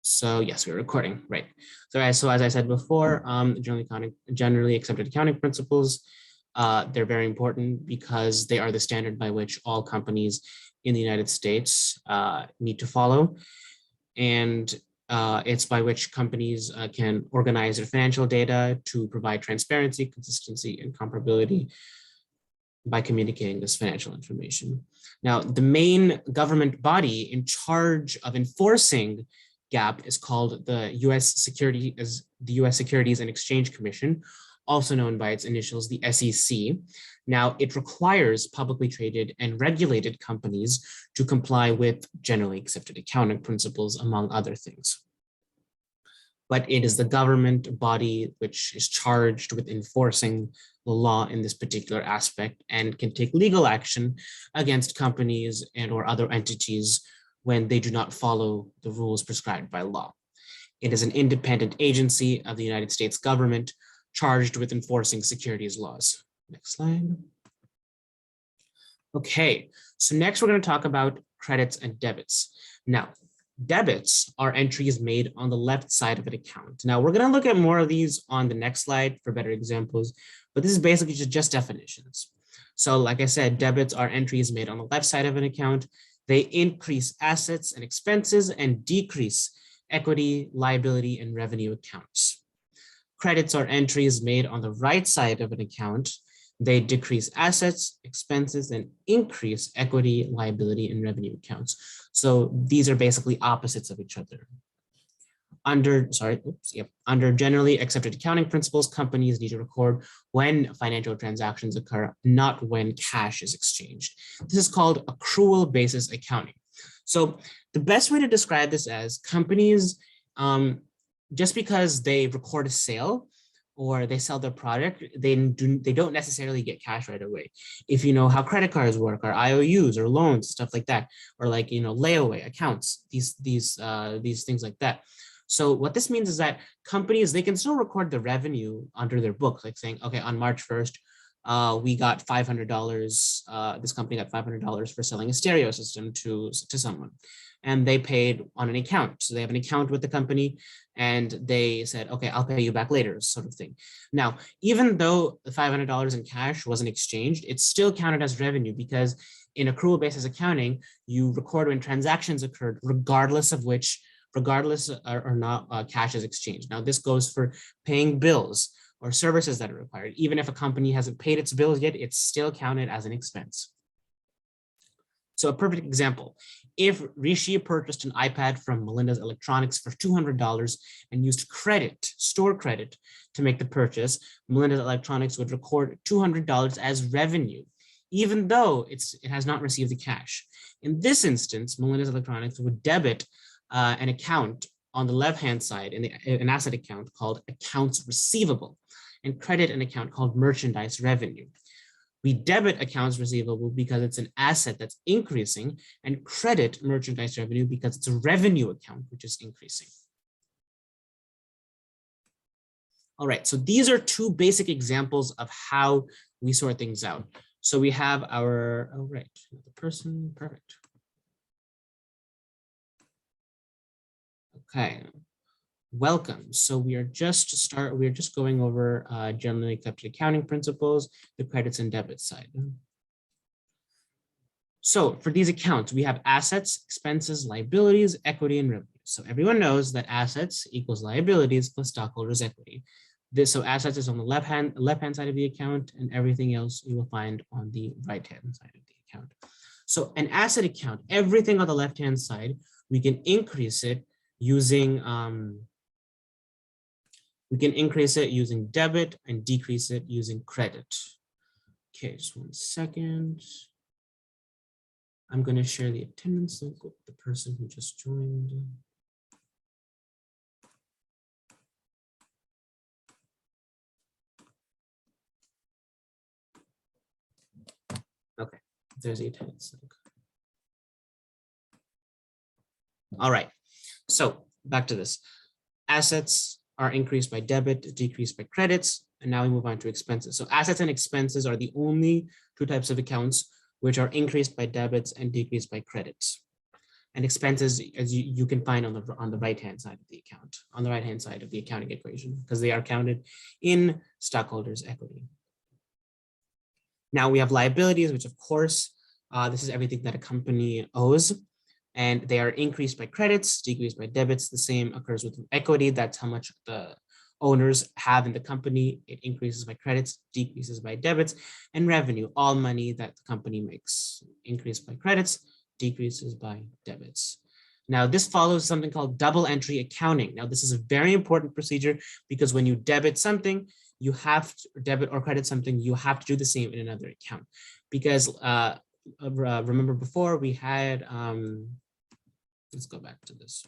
So yes, we're recording, right? So as I said before, generally accepted accounting principles, they're very important because they are the standard by which all companies in the United States need to follow. And it's by which companies can organize their financial data to provide transparency, consistency, and comparability by communicating this financial information. Now, the main government body in charge of enforcing GAAP is called the U.S. Securities and Exchange Commission, also known by its initials, the SEC. Now, it requires publicly traded and regulated companies to comply with generally accepted accounting principles, among other things. But it is the government body which is charged with enforcing the law in this particular aspect and can take legal action against companies and or other entities when they do not follow the rules prescribed by law. It is an independent agency of the United States government charged with enforcing securities laws. Next slide. Okay, so next we're going to talk about credits and debits. Now, debits are entries made on the left side of an account. Now, we're going to look at more of these on the next slide for better examples, but this is basically just definitions. So like I said, debits are entries made on the left side of an account. They increase assets and expenses and decrease equity, liability, and revenue accounts. Credits are entries made on the right side of an account. They decrease assets, expenses, and increase equity, liability, and revenue accounts. So these are basically opposites of each other. Under generally accepted accounting principles, companies need to record when financial transactions occur, not when cash is exchanged. This is called accrual basis accounting. So the best way to describe this as companies, just because they record a sale or they sell their product, they don't necessarily get cash right away. If you know how credit cards work, or IOUs, or loans, stuff like that, or like layaway accounts, these things like that. So what this means is that companies, they can still record the revenue under their books, like saying, okay, on March 1st, we got $500. This company got $500 for selling a stereo system to someone, and they paid on an account. So they have an account with the company, and they said, okay, I'll pay you back later, sort of thing. Now, even though the $500 in cash wasn't exchanged, it's still counted as revenue because in accrual basis accounting, you record when transactions occurred, regardless or not cash is exchanged. Now, this goes for paying bills or services that are required. Even if a company hasn't paid its bills yet, it's still counted as an expense. So a perfect example, if Rishi purchased an iPad from Melinda's Electronics for $200 and used store credit to make the purchase, Melinda's Electronics would record $200 as revenue, even though it has not received the cash. In this instance, Melinda's Electronics would debit an account on the left-hand side, an asset account called accounts receivable, and credit an account called merchandise revenue. We debit accounts receivable because it's an asset that's increasing, and credit merchandise revenue because it's a revenue account, which is increasing. All right, so these are two basic examples of how we sort things out. So we have our, oh, right, the person, perfect. Okay, welcome. So we are just going over generally accepted accounting principles, the credits and debits side. So for these accounts, we have assets, expenses, liabilities, equity, and revenue. So everyone knows that assets equals liabilities plus stockholders' equity. So assets is on the left-hand side of the account, and everything else you will find on the right-hand side of the account. So an asset account, everything on the left-hand side, we can increase it using debit and decrease it using credit. Okay, just 1 second. I'm going to share the attendance link with the person who just joined. Okay, there's the attendance link. All right, so back to this. Assets are increased by debit, decreased by credits, and now we move on to expenses. So assets and expenses are the only two types of accounts which are increased by debits and decreased by credits. and expenses, as you can find on the right-hand side of the account, on the right-hand side of the accounting equation, because they are counted in stockholders' equity. Now we have liabilities, which of course, this is everything that a company owes, and they are increased by credits, decreased by debits. The same occurs with equity. That's how much the owners have in the company. It increases by credits, decreases by debits, and revenue, all money that the company makes, increased by credits, decreases by debits. Now, this follows something called double entry accounting. Now, this is a very important procedure because when you debit something, you have to debit or credit something, you have to do the same in another account. Because remember before we had, let's go back to this.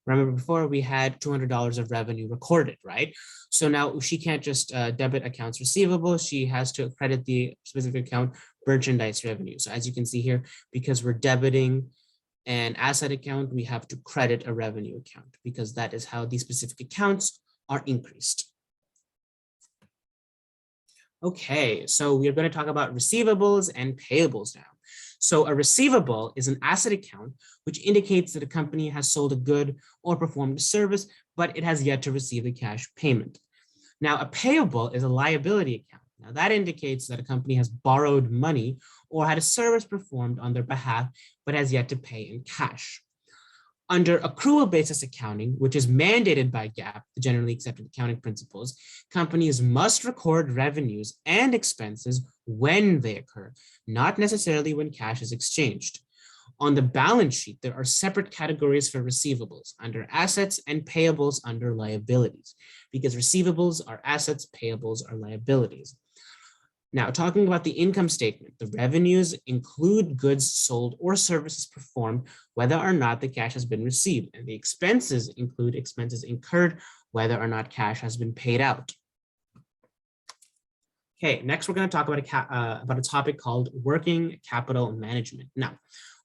Remember before we had $200 of revenue recorded, right? So now she can't just debit accounts receivable. She has to credit the specific account merchandise revenue. So as you can see here, because we're debiting an asset account, we have to credit a revenue account because that is how these specific accounts are increased. Okay, so we are going to talk about receivables and payables now. So a receivable is an asset account which indicates that a company has sold a good or performed a service, but it has yet to receive a cash payment. Now, a payable is a liability account. Now, that indicates that a company has borrowed money or had a service performed on their behalf, but has yet to pay in cash. Under accrual basis accounting, which is mandated by GAAP, the generally accepted accounting principles, companies must record revenues and expenses when they occur, not necessarily when cash is exchanged. On the balance sheet, there are separate categories for receivables under assets and payables under liabilities, because receivables are assets, payables are liabilities. Now, talking about the income statement, the revenues include goods sold or services performed, whether or not the cash has been received, and the expenses include expenses incurred, whether or not cash has been paid out. Okay, next we're going to talk about a topic called working capital management. Now,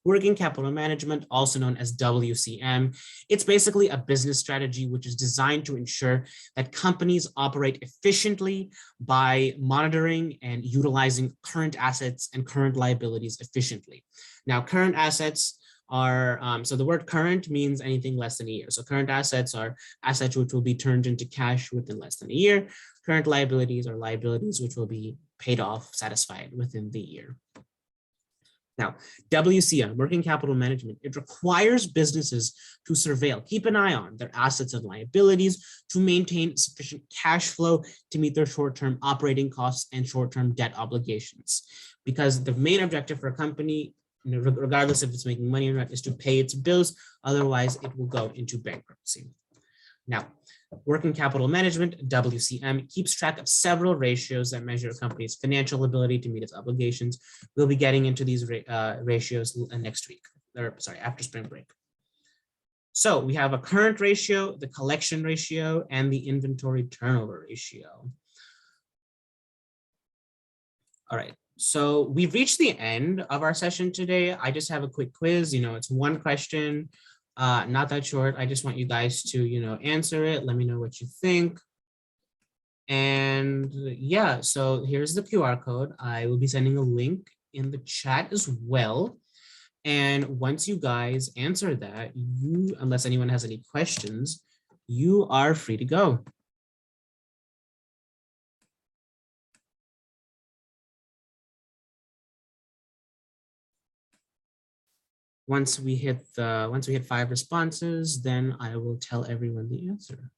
working capital management, also known as WCM, it's basically a business strategy which is designed to ensure that companies operate efficiently by monitoring and utilizing current assets and current liabilities efficiently. Now, current assets are, so the word current means anything less than a year. So current assets are assets which will be turned into cash within less than a year. Current liabilities are liabilities which will be paid off, satisfied within the year. Now, WCM, working capital management, it requires businesses to surveil, keep an eye on their assets and liabilities to maintain sufficient cash flow to meet their short-term operating costs and short-term debt obligations. Because the main objective for a company, regardless if it's making money or not, is to pay its bills. Otherwise, it will go into bankruptcy. Now, working capital management, WCM, keeps track of several ratios that measure a company's financial ability to meet its obligations. We'll be getting into these ratios next week, or sorry, after spring break. So we have a current ratio, the collection ratio, and the inventory turnover ratio. All right, so we've reached the end of our session today. I just have a quick quiz. It's one question. Not that short. I just want you guys to, answer it. Let me know what you think. And yeah, so here's the QR code. I will be sending a link in the chat as well. And once you guys answer that, unless anyone has any questions, you are free to go. Once we hit 5 responses, then I will tell everyone the answer.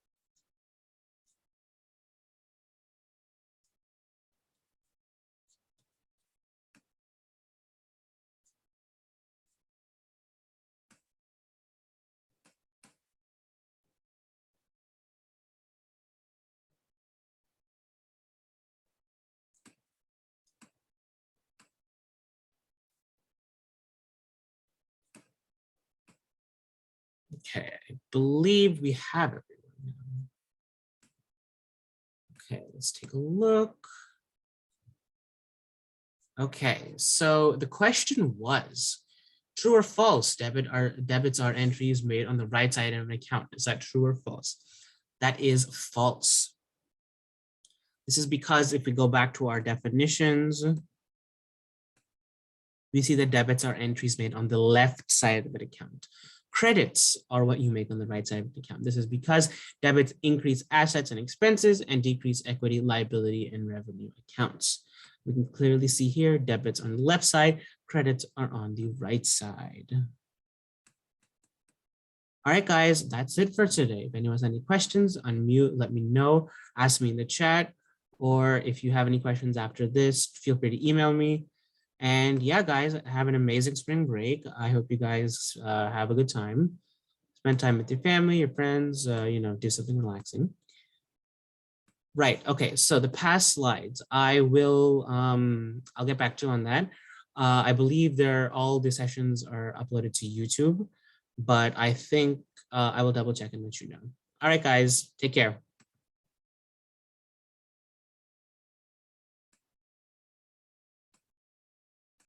Okay, I believe we have everyone. Okay, let's take a look. Okay, so the question was, true or false, debits are entries made on the right side of an account. Is that true or false? That is false. This is because if we go back to our definitions, we see that debits are entries made on the left side of an account. Credits are what you make on the right side of the account. This is because debits increase assets and expenses and decrease equity, liability, and revenue accounts. We can clearly see here, debits on the left side, credits are on the right side. All right, guys, that's it for today. If anyone has any questions, unmute, let me know, ask me in the chat, or if you have any questions after this, feel free to email me. And yeah, guys, have an amazing spring break. I hope you guys have a good time. Spend time with your family, your friends, do something relaxing. Right, okay, so the past slides, I'll get back to you on that. I believe all the sessions are uploaded to YouTube, but I think I will double check and let you know. All right, guys, take care.